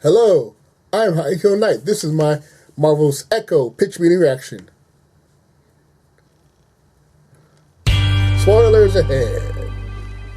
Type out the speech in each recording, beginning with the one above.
Hello, I'm High Hill Knight. This is my Marvel's Echo pitch meeting reaction. Spoilers ahead.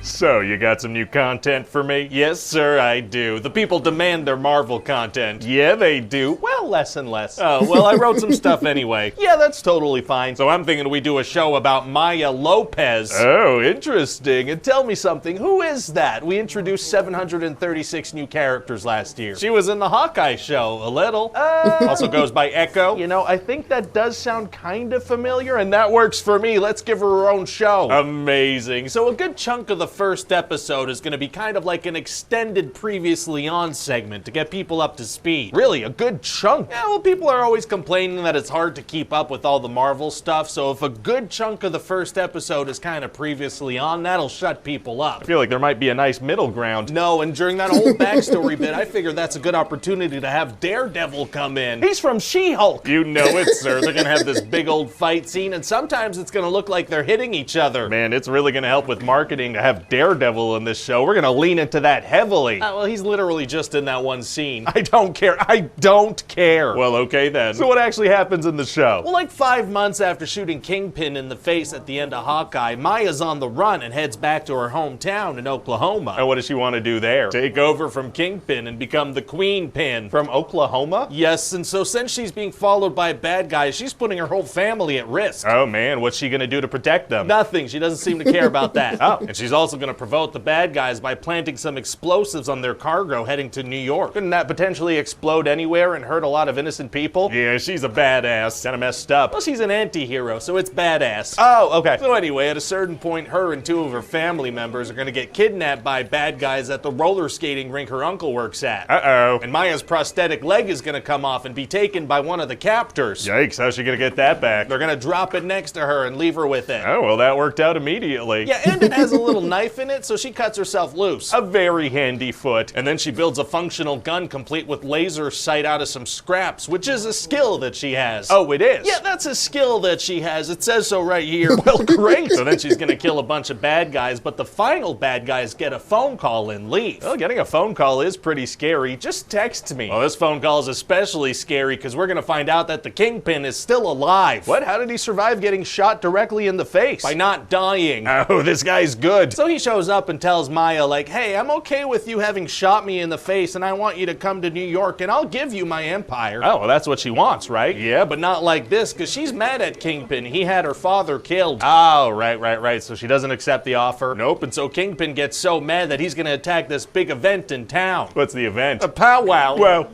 So, you got some new content for me? Yes, sir, I do. The people demand their Marvel content. Yeah, they do. Well, less and less. Oh, well, I wrote some stuff anyway. Yeah, that's totally fine. So I'm thinking we do a show about Maya Lopez. Oh, interesting. And tell me something, who is that? We introduced 736 new characters last year. She was in the Hawkeye show, a little. Also goes by Echo. You know, I think that does sound kind of familiar, and that works for me. Let's give her own show. Amazing. So a good chunk of the first episode is going to be kind of like an extended previously on segment to get people up to speed. Really, a good chunk. Yeah, well, people are always complaining that it's hard to keep up with all the Marvel stuff, so if a good chunk of the first episode is kind of previously on, that'll shut people up. I feel like there might be a nice middle ground. No, and during that whole backstory bit, I figured that's a good opportunity to have Daredevil come in. He's from She-Hulk. You know it, sir. They're going to have this big old fight scene, and sometimes it's going to look like they're hitting each other. Man, it's really going to help with marketing to have Daredevil in this show. We're gonna lean into that heavily. Well, he's literally just in that one scene. I don't care. I don't care. Well, okay then. So what actually happens in the show? Well, like 5 months after shooting Kingpin in the face at the end of Hawkeye, Maya's on the run and heads back to her hometown in Oklahoma. And what does she want to do there? Take over from Kingpin and become the Queen Pin. From Oklahoma? Yes, and so since she's being followed by bad guys, she's putting her whole family at risk. Oh man, what's she gonna do to protect them? Nothing. She doesn't seem to care about that. Oh, and she's also gonna provoke the bad guys by planting some explosives on their cargo heading to New York. Couldn't that potentially explode anywhere and hurt a lot of innocent people? Yeah, she's a badass. Kinda messed up. Well, she's an anti-hero, so it's badass. Oh, okay. So anyway, at a certain point, her and 2 of her family members are gonna get kidnapped by bad guys at the roller skating rink her uncle works at. Uh-oh. And Maya's prosthetic leg is gonna come off and be taken by one of the captors. Yikes, how's she gonna get that back? They're gonna drop it next to her and leave her with it. Oh, well, that worked out immediately. Yeah, and it has a little knife in it, so she cuts herself loose. A very handy foot. And then she builds a functional gun complete with laser sight out of some scraps, which is a skill that she has. Oh, it is? Yeah, that's a skill that she has. It says so right here. Well, great. So then she's gonna kill a bunch of bad guys, but the final bad guys get a phone call and leave. Well, getting a phone call is pretty scary. Just text me. Well, this phone call is especially scary because we're gonna find out that the Kingpin is still alive. What? How did he survive getting shot directly in the face? By not dying. Oh, this guy's good. So he shows up and tells Maya, like, hey, I'm okay with you having shot me in the face and I want you to come to New York and I'll give you my empire. Oh, well, that's what she wants, right? Yeah, but not like this, because she's mad at Kingpin. He had her father killed. Oh, right. So she doesn't accept the offer? Nope, and so Kingpin gets so mad that he's gonna attack this big event in town. What's the event? A powwow. Well,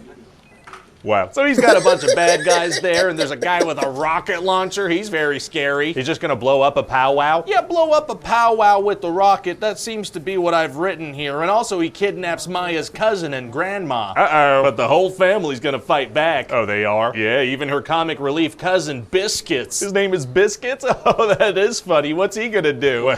wow. So he's got a bunch of bad guys there, and there's a guy with a rocket launcher. He's very scary. He's just gonna blow up a powwow? Yeah, blow up a powwow with the rocket. That seems to be what I've written here. And also he kidnaps Maya's cousin and grandma. Uh-oh. But the whole family's gonna fight back. Oh, they are? Yeah, even her comic relief cousin, Biscuits. His name is Biscuits? Oh, that is funny. What's he gonna do?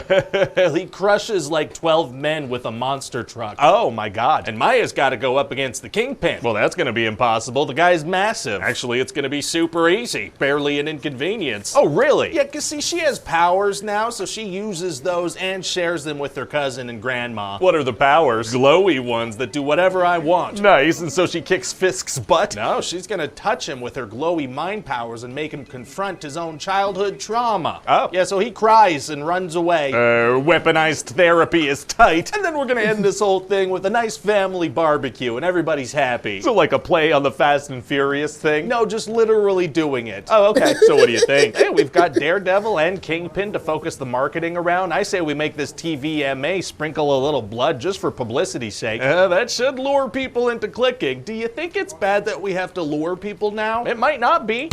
Well, he crushes like 12 men with a monster truck. Oh my God. And Maya's gotta go up against the Kingpin. Well, that's gonna be impossible. The guy's massive. Actually, it's gonna be super easy. Barely an inconvenience. Oh, really? Yeah, cause see, she has powers now, so she uses those and shares them with her cousin and grandma. What are the powers? Glowy ones that do whatever I want. Nice, and so she kicks Fisk's butt? No, she's gonna touch him with her glowy mind powers and make him confront his own childhood trauma. Oh. Yeah, so he cries and runs away. Weaponized therapy is tight. And then we're gonna end this whole thing with a nice family barbecue and everybody's happy. So like a play on the Fast and Furious thing? No, just literally doing it. Oh, okay. So what do you think? Hey, we've got Daredevil and Kingpin to focus the marketing around. I say we make this TVMA sprinkle a little blood just for publicity's sake. That should lure people into clicking. Do you think it's bad that we have to lure people now? It might not be.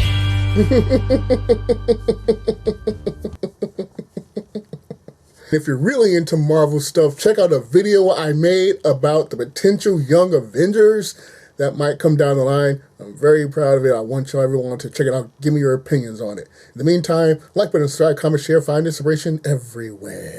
If you're really into Marvel stuff, check out a video I made about the potential Young Avengers that might come down the line. I'm very proud of it. I want everyone to check it out. Give me your opinions on it. In the meantime, like button, subscribe, comment, share, find inspiration everywhere.